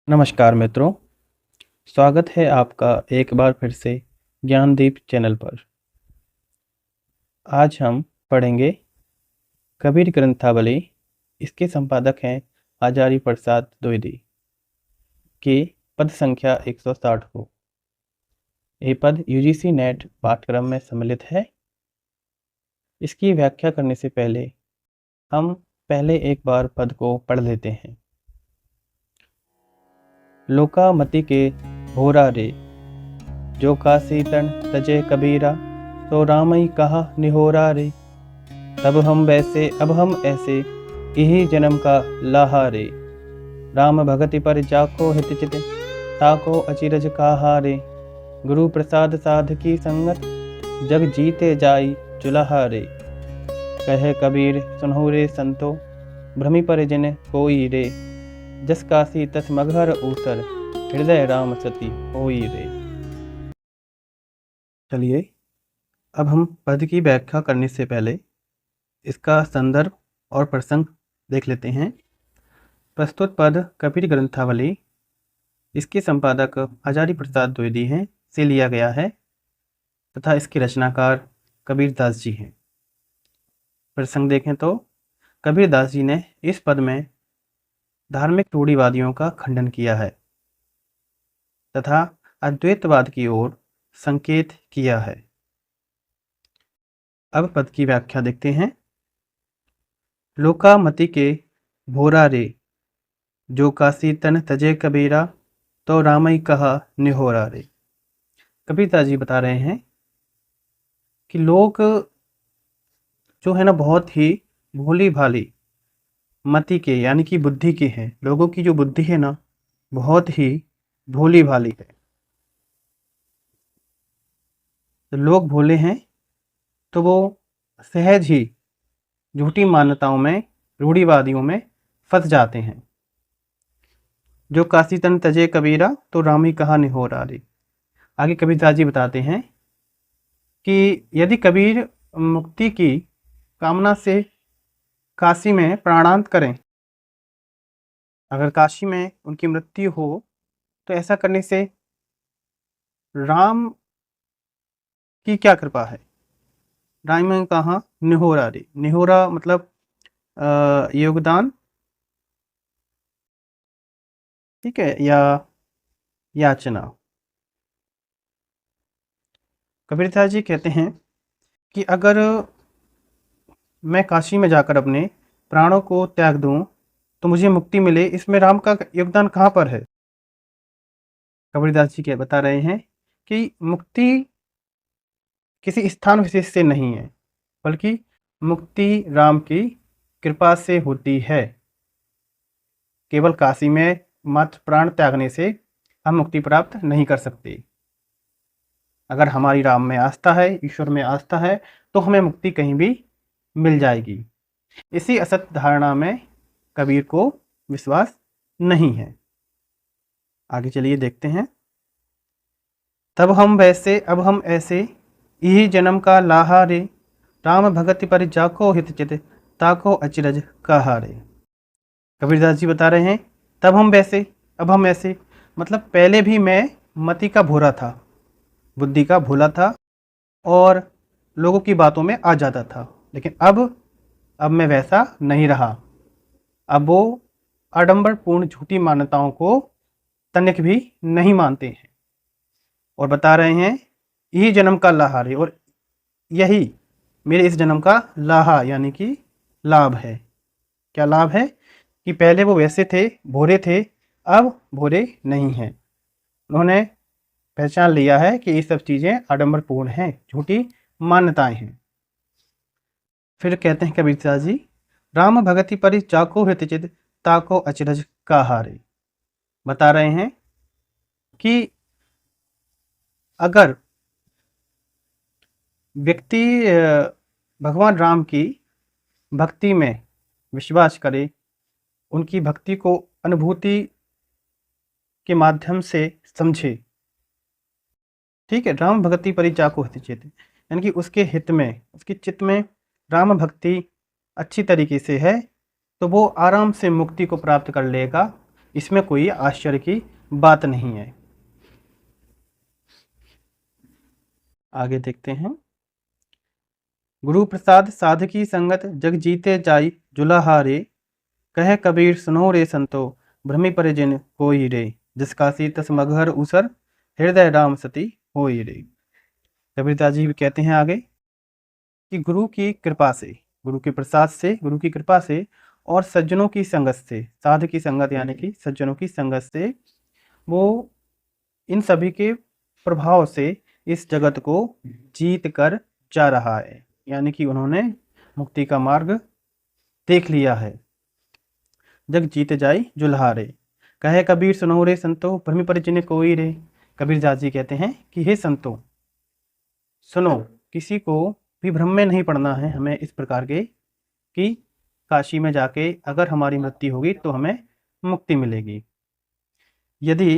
नमस्कार मित्रों, स्वागत है आपका एक बार फिर से ज्ञानदीप चैनल पर। आज हम पढ़ेंगे कबीर ग्रंथावली। इसके संपादक हैं आचार्य प्रसाद द्विवेदी के पद संख्या 160 को। ये पद यूजीसी नेट पाठ्यक्रम में सम्मिलित है। इसकी व्याख्या करने से पहले हम पहले एक बार पद को पढ़ लेते हैं। लोकामति के भोरा रे, जो काशी तन तजे कबीरा, तो रामई कहा निहोरा रे। तब हम वैसे अब हम ऐसे, यही जन्म का लाहा रे। राम भगति पर जाको हित चित, ताको अचिरज काहा रे। गुरु प्रसाद साध की संगत, जग जीते जाई चुलाहा रे। कहे कबीर सुनहु रे संतो, भ्रमि पर जिन कोई रे। जस काशी तस मगहर ऊसर, हृदय राम सती होई रे। चलिए अब हम पद की व्याख्या करने से पहले इसका संदर्भ और प्रसंग देख लेते हैं। प्रस्तुत पद कबीर ग्रंथावली, इसके संपादक आचार्य प्रसाद द्विवेदी हैं से लिया गया है तथा इसके रचनाकार कबीरदास जी हैं। प्रसंग देखें तो कबीरदास जी ने इस पद में धार्मिक रूढ़िवादियों का खंडन किया है तथा अद्वैतवाद की ओर संकेत किया है। अब पद की व्याख्या देखते हैं। लोकामति के भोरा रे, जो काशी तन तजे कबीरा, तो रामई कहा निहोरा रे। कबीरदास जी बता रहे हैं कि लोग जो है ना बहुत ही भोली भाली मति के यानी कि बुद्धि के हैं। लोगों की जो बुद्धि है ना बहुत ही भोली भाली है। तो लोग भोले हैं तो वो सहज ही झूठी मान्यताओं में, रूढ़िवादियों में फंस जाते हैं। जो काशी तन तजे कबीरा, तो रामी कहा निहोरा रे। आगे कबीरदास जी बताते हैं कि यदि कबीर मुक्ति की कामना से काशी में प्राणांत करें, अगर काशी में उनकी मृत्यु हो, तो ऐसा करने से राम की क्या कृपा है। राम ने कहा निहोरा रे। निहोरा मतलब योगदान, ठीक है, या याचना। कबीरदास जी कहते हैं कि अगर मैं काशी में जाकर अपने प्राणों को त्याग दूं तो मुझे मुक्ति मिले, इसमें राम का योगदान कहाँ पर है। कबीरदास जी क्या बता रहे हैं कि मुक्ति किसी स्थान विशेष से नहीं है, बल्कि मुक्ति राम की कृपा से होती है। केवल काशी में मात्र प्राण त्यागने से हम मुक्ति प्राप्त नहीं कर सकते। अगर हमारी राम में आस्था है, ईश्वर में आस्था है, तो हमें मुक्ति कहीं भी मिल जाएगी। इसी असत धारणा में कबीर को विश्वास नहीं है। आगे चलिए देखते हैं। तब हम वैसे अब हम ऐसे, यही जन्म का लाहा रे। राम भगति पर जाको हित चित, ताको अचिरज कहा रे। कबीरदास जी बता रहे हैं तब हम वैसे अब हम ऐसे, मतलब पहले भी मैं मति का भोरा था, बुद्धि का भोला था और लोगों की बातों में आ जाता था, लेकिन अब मैं वैसा नहीं रहा। अब वो आडंबरपूर्ण झूठी मान्यताओं को तनिक भी नहीं मानते हैं और बता रहे हैं यही जन्म का लाहा है, और यही मेरे इस जन्म का लाहा यानी कि लाभ है। क्या लाभ है कि पहले वो वैसे थे, भोरे थे, अब भोरे नहीं हैं। उन्होंने पहचान लिया है कि ये सब चीज़ें आडंबरपूर्ण हैं, झूठी मान्यताएं हैं। फिर कहते हैं कबीरदास जी, राम भगति परि चाको हित चित, ताको अचरज काहारे। बता रहे हैं कि अगर व्यक्ति भगवान राम की भक्ति में विश्वास करे, उनकी भक्ति को अनुभूति के माध्यम से समझे, ठीक है, राम भक्ति परि चाको हित चित, यानी कि उसके हित में, उसके चित्त में राम भक्ति अच्छी तरीके से है, तो वो आराम से मुक्ति को प्राप्त कर लेगा। इसमें कोई आश्चर्य की बात नहीं है। आगे देखते हैं। गुरु प्रसाद साधकी संगत जग जीते जाई जुलाहारे, कह कबीर सुनो रे संतो भ्रमि परिजिन होई रे, जिस काशी तस मगहर उसर हृदय राम सती होई रे। कबीरदास जी भी कहते हैं आगे कि गुरु की कृपा से, गुरु के प्रसाद से, गुरु की कृपा से और सज्जनों की संगत से, साध की संगत यानी कि सज्जनों की संगत से, वो इन सभी के प्रभाव से इस जगत को जीत कर जा रहा है, यानी कि उन्होंने मुक्ति का मार्ग देख लिया है। जग जीत जाई जुल्हारे, कहे कबीर सुनो रे संतो भ्रमि परिजिन कोई रे। कबीरदास जी कहते हैं कि हे संतो सुनो, किसी को भी भ्रम में नहीं पड़ना है हमें इस प्रकार के कि काशी में जाके अगर हमारी मृत्यु होगी तो हमें मुक्ति मिलेगी। यदि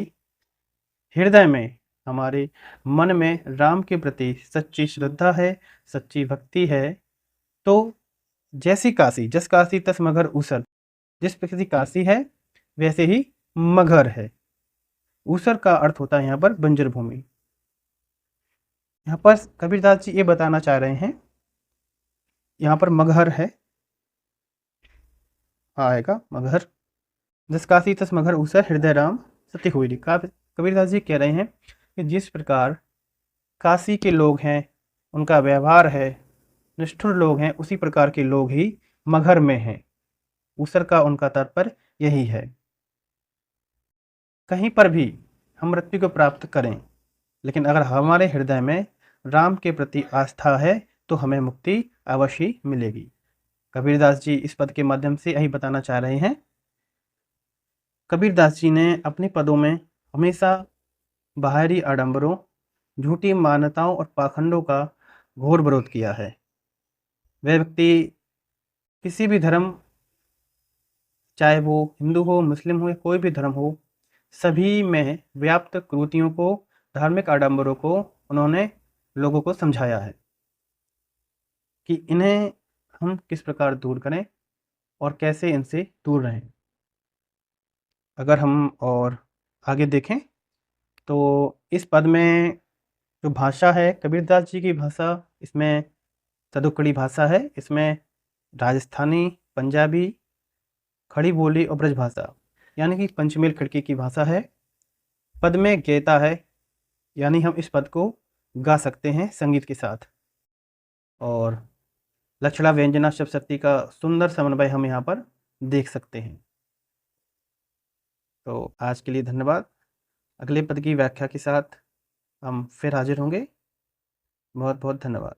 हृदय में, हमारे मन में राम के प्रति सच्ची श्रद्धा है, सच्ची भक्ति है, तो जैसी काशी, जस काशी तस मगर ऊसर, जिस प्रकार काशी है वैसे ही मगहर है। ऊसर का अर्थ होता है यहाँ पर बंजर भूमि। यहाँ पर कबीरदास जी ये बताना चाह रहे हैं, यहाँ पर मगहर है, आएगा मगहर, जिस काशी तस मगहर ऊसर हृदय राम सती हुई। कबीरदास जी कह रहे हैं कि जिस प्रकार काशी के लोग हैं, उनका व्यवहार है, निष्ठुर लोग हैं, उसी प्रकार के लोग ही मगहर में हैं। ऊसर का उनका तात्पर्य यही है। कहीं पर भी हम मृत्यु को प्राप्त करें, लेकिन अगर हमारे हृदय में राम के प्रति आस्था है तो हमें मुक्ति अवश्य मिलेगी। कबीरदास जी इस पद के माध्यम से यही बताना चाह रहे हैं। कबीरदास जी ने अपने पदों में हमेशा बाहरी आडंबरों, झूठी मान्यताओं और पाखंडों का घोर विरोध किया है। वह व्यक्ति किसी भी धर्म, चाहे वो हिंदू हो, मुस्लिम हो या कोई भी धर्म हो, सभी में व्याप्त कुरीतियों को, धार्मिक आडंबरों को उन्होंने लोगों को समझाया है कि इन्हें हम किस प्रकार दूर करें और कैसे इनसे दूर रहें। अगर हम और आगे देखें तो इस पद में जो भाषा है, कबीरदास जी की भाषा, इसमें तदुकड़ी भाषा है। इसमें राजस्थानी, पंजाबी, खड़ी बोली और ब्रज भाषा यानी कि पंचमेल खड़की की भाषा है। पद में गेयता है, यानी हम इस पद को गा सकते हैं संगीत के साथ। और लक्षणा व्यंजना शब्द शक्ति का सुंदर समन्वय हम यहाँ पर देख सकते हैं। तो आज के लिए धन्यवाद। अगले पद की व्याख्या के साथ हम फिर हाजिर होंगे। बहुत बहुत धन्यवाद।